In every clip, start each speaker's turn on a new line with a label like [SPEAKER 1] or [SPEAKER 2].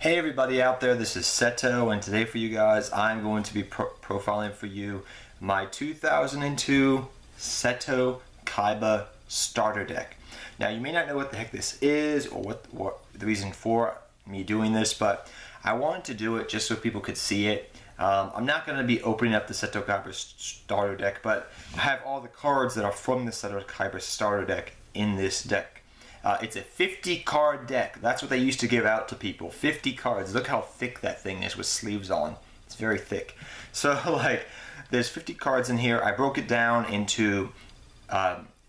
[SPEAKER 1] Hey everybody out there, this is Seto, and today for you guys I'm going to be profiling for you my 2002 Seto Kaiba starter deck. Now you may not know what the heck this is or what the reason for me doing this, but I wanted to do it just so people could see it. I'm not going to be opening up the Seto Kaiba starter deck, but I have all the cards that are from the Seto Kaiba starter deck in this deck. It's a 50 card deck. That's what they used to give out to people. 50 cards. Look how thick that thing is with sleeves on. It's very thick. So like there's 50 cards in here. I broke it down into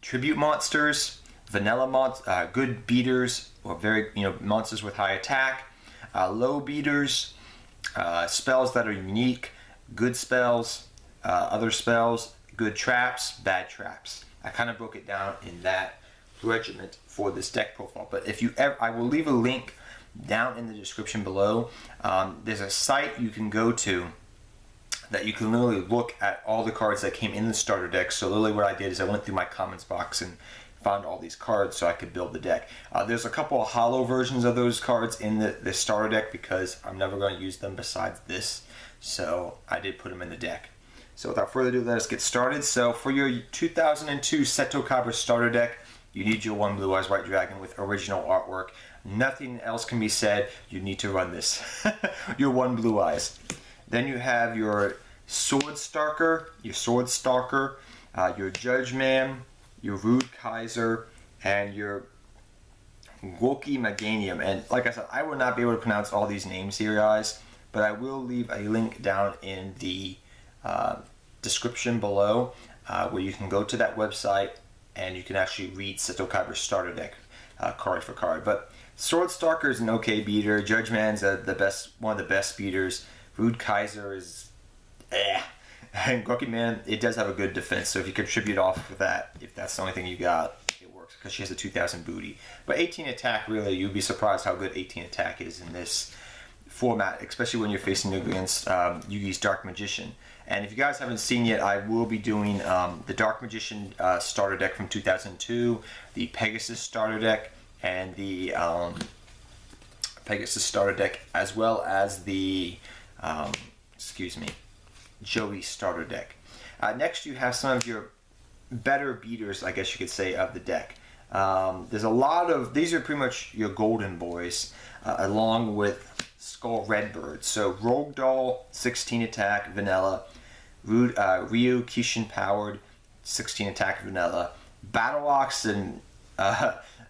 [SPEAKER 1] tribute monsters, vanilla monsters, good beaters, or monsters with high attack, low beaters, spells that are unique, good spells, other spells, good traps, bad traps. I kind of broke it down in that regiment for this deck profile. But if you ever, I will leave a link down in the description below. There's a site you can go to that you can literally look at all the cards that came in the starter deck. So literally what I did is I went through my comments box and found all these cards so I could build the deck. There's a couple of hollow versions of those cards in the starter deck because I'm never going to use them besides this, so I did put them in the deck. So without further ado, let us get started. So for your 2002 Seto Kaiba starter deck, you need your one Blue Eyes White Dragon with original artwork. Nothing else can be said. You need to run this. Your one Blue Eyes. Then you have your Sword Stalker, your Judge Man, your Rude Kaiser, and your Woki Meganium. And like I said, I will not be able to pronounce all these names here, guys, but I will leave a link down in the description below where you can go to that website and you can actually read Seto Kaiba's starter deck card for card. But Sword Stalker is an okay beater. Judge Man's one of the best beaters. Rude Kaiser is and Woki Man, it does have a good defense, so if you contribute off of that, if that's the only thing you got, it works because she has a 2000 booty. But 18 attack, really, you'd be surprised how good 18 attack is in this format, especially when you're facing against Yugi's Dark Magician. And if you guys haven't seen yet, I will be doing the Dark Magician starter deck from 2002, the Pegasus starter deck, and the Pegasus starter deck, as well as the Joey starter deck. Next, you have some of your better beaters, I guess you could say, of the deck. There's a lot of these are pretty much your golden boys, along with Skull Redbird. So Rogue Doll, 16 attack, vanilla. Ryu Kishin powered, 16 attack, vanilla. Battle Ox and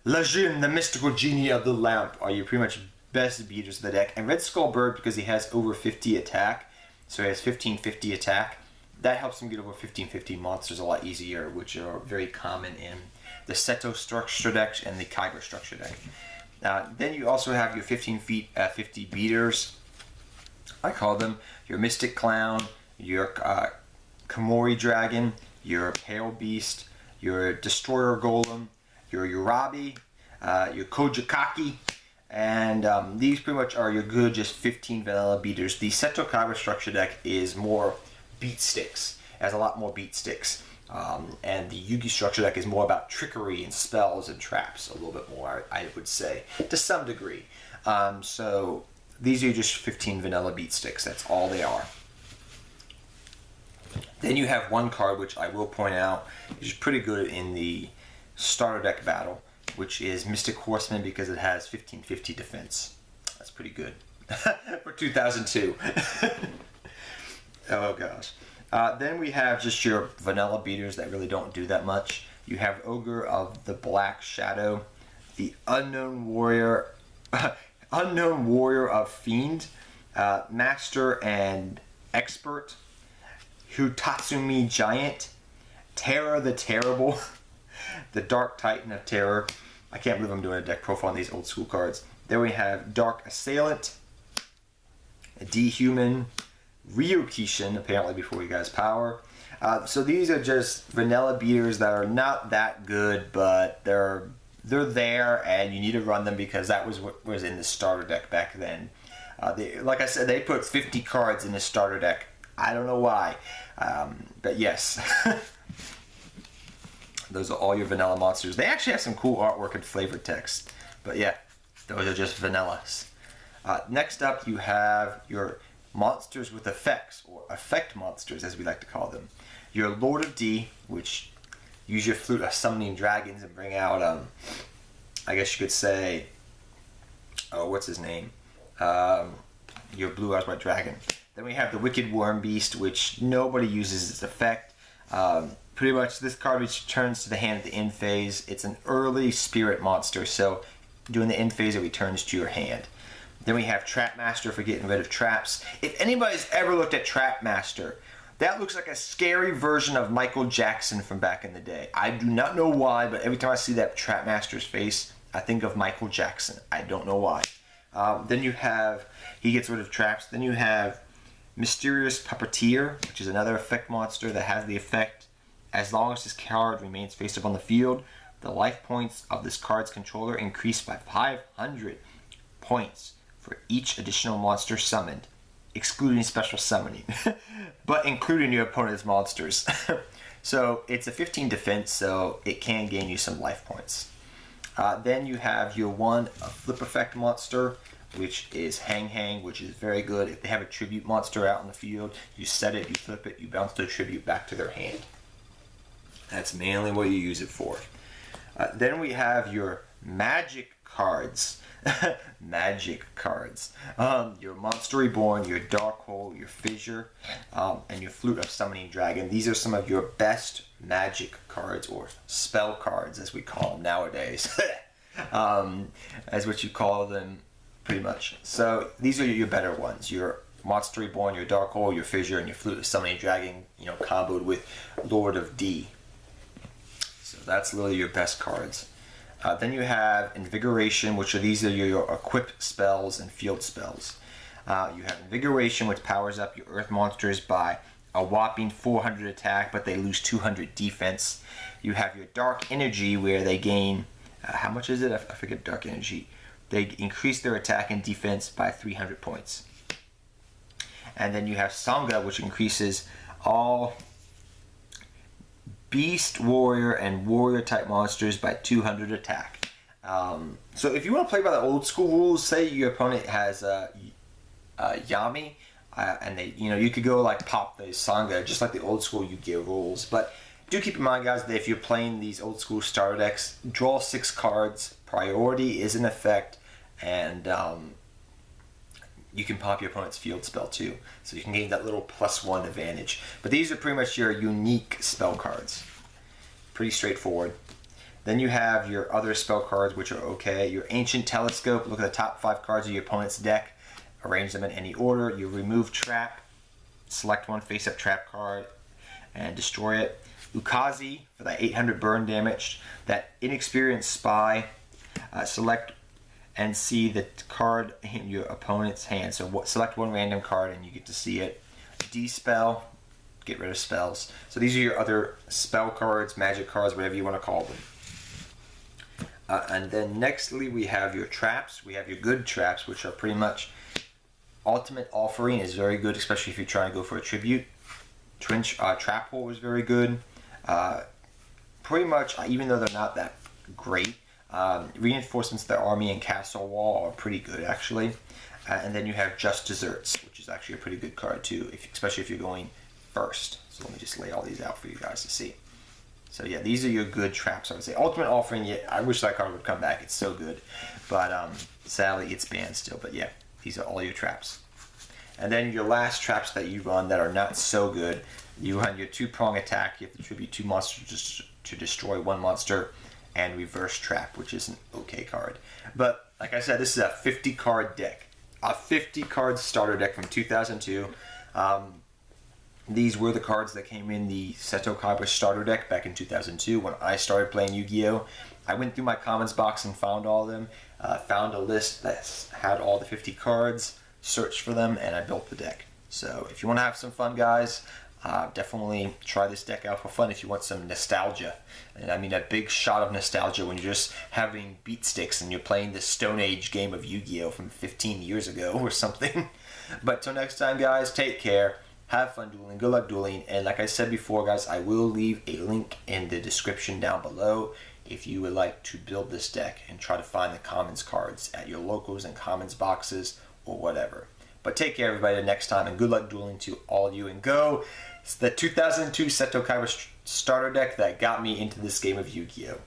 [SPEAKER 1] Lejin, the mystical genie of the lamp, are your pretty much best beaters of the deck. And Red Skull Bird, because he has over 50 attack, so he has 1550 attack. That helps him get over 1550 monsters a lot easier, which are very common in the Seto structure deck and the Kaiba structure deck. Then you also have your 50 beaters. I call them your Mystic Clown, your Komori Dragon, your Pale Beast, your Destroyer Golem, your Urabi, your Kojikaki, and these pretty much are your good just 15 vanilla beaters. The Seto Kaiba structure deck is more beat sticks. It has a lot more beat sticks. And the Yugi structure deck is more about trickery and spells and traps, a little bit more, I would say, to some degree. So these are just 15 vanilla beat sticks. That's all they are. Then you have one card which I will point out is pretty good in the starter deck battle, which is Mystic Horseman, because it has 1550 defense. That's pretty good for 2002. Oh gosh. Then we have just your vanilla beaters that really don't do that much. You have Ogre of the Black Shadow, the Unknown Warrior of Fiend, Master and Expert, Hutatsumi Giant, Terror the Terrible, the Dark Titan of Terror. I can't believe I'm doing a deck profile on these old school cards. Then we have Dark Assailant, Dehuman, Ryu Kishin, apparently before you guys power. So these are just vanilla beaters that are not that good, but they're there, and you need to run them because that was what was in the starter deck back then. Like I said, they put 50 cards in the starter deck. I don't know why, but yes. Those are all your vanilla monsters. They actually have some cool artwork and flavor text, but yeah, those are just vanillas. Next up, you have your monsters with effects, or effect monsters as we like to call them. Your Lord of D, which use your flute of summoning dragons and bring out, I guess you could say, oh, what's his name? Your Blue Eyes White Dragon. Then we have the Wicked Worm Beast, which nobody uses its effect. Pretty much this card returns to the hand at the end phase. It's an early spirit monster, so during the end phase it returns to your hand. Then we have Trap Master for getting rid of traps. If anybody's ever looked at Trap Master, that looks like a scary version of Michael Jackson from back in the day. I do not know why, but every time I see that Trap Master's face, I think of Michael Jackson. I don't know why. Then you have, he gets rid of traps. Then you have Mysterious Puppeteer, which is another effect monster that has the effect, as long as this card remains face up on the field, the life points of this card's controller increase by 500 points for each additional monster summoned, excluding special summoning, but including your opponent's monsters. So it's a 15 defense, so it can gain you some life points. Then you have your one flip effect monster, which is Hang Hang, which is very good. If they have a tribute monster out in the field, you set it, you flip it, you bounce the tribute back to their hand. That's mainly what you use it for. Then we have your magic cards. Magic cards. Your Monster Reborn, your Dark Hole, your Fissure, and your Flute of Summoning Dragon. These are some of your best magic cards, or spell cards as we call them nowadays. As what you call them pretty much. So these are your better ones. Your Monster Reborn, your Dark Hole, your Fissure, and your Flute of Summoning Dragon, comboed with Lord of D. So that's literally your best cards. Then you have Invigoration, which these are your equipped spells and field spells. You have Invigoration, which powers up your earth monsters by a whopping 400 attack, but they lose 200 defense. You have your Dark Energy, where they gain, how much is it? I forget Dark Energy. They increase their attack and defense by 300 points. And then you have Sangha, which increases all Beast, Warrior, and Warrior type monsters by 200 attack. So if you want to play by the old school rules, say your opponent has Yami, and they, you could go like pop the Sangha, just like the old school Yu-Gi-Oh rules. But do keep in mind, guys, that if you're playing these old school starter decks, draw 6 cards. Priority is in effect, and you can pop your opponent's field spell too, so you can gain that little +1 advantage. But these are pretty much your unique spell cards. Pretty straightforward. Then you have your other spell cards, which are okay. Your Ancient Telescope, look at the top 5 cards of your opponent's deck, arrange them in any order. You remove trap, select one face-up trap card, and destroy it. Ukazi, for that 800 burn damage. That Inexperienced Spy, select and see the card in your opponent's hand. So select one random card and you get to see it. D-Spell, get rid of spells. So these are your other spell cards, magic cards, whatever you want to call them. And then nextly we have your traps. We have your good traps, which are pretty much Ultimate Offering is very good, especially if you're trying to go for a tribute. Trap Hole is very good. Pretty much, even though they're not that great, Reinforcements of the Army and Castle Wall are pretty good, actually. And then you have Just Desserts, which is actually a pretty good card too, especially if you're going first. So let me just lay all these out for you guys to see. So yeah, these are your good traps, I would say. Ultimate Offering, yeah, I wish that card would come back. It's so good. But sadly, it's banned still. But yeah, these are all your traps. And then your last traps that you run that are not so good, you run your 2-prong attack. You have to tribute 2 monsters to destroy 1 monster. And Reverse Trap, which is an okay card. But like I said, this is a 50 card deck. A 50 card starter deck from 2002. These were the cards that came in the Seto Kaiba starter deck back in 2002 when I started playing Yu-Gi-Oh! I went through my commons box and found all of them. Found a list that had all the 50 cards, searched for them, and I built the deck. So if you want to have some fun, guys, definitely try this deck out for fun if you want some nostalgia. And I mean a big shot of nostalgia when you're just having beat sticks and you're playing this Stone Age game of Yu-Gi-Oh! From 15 years ago or something. But till next time, guys, take care. Have fun dueling. Good luck dueling. And like I said before, guys, I will leave a link in the description down below if you would like to build this deck and try to find the commons cards at your locals and commons boxes or whatever. But take care, everybody, till next time, and good luck dueling to all of you. And go! It's the 2002 Seto Kaiba starter deck that got me into this game of Yu-Gi-Oh!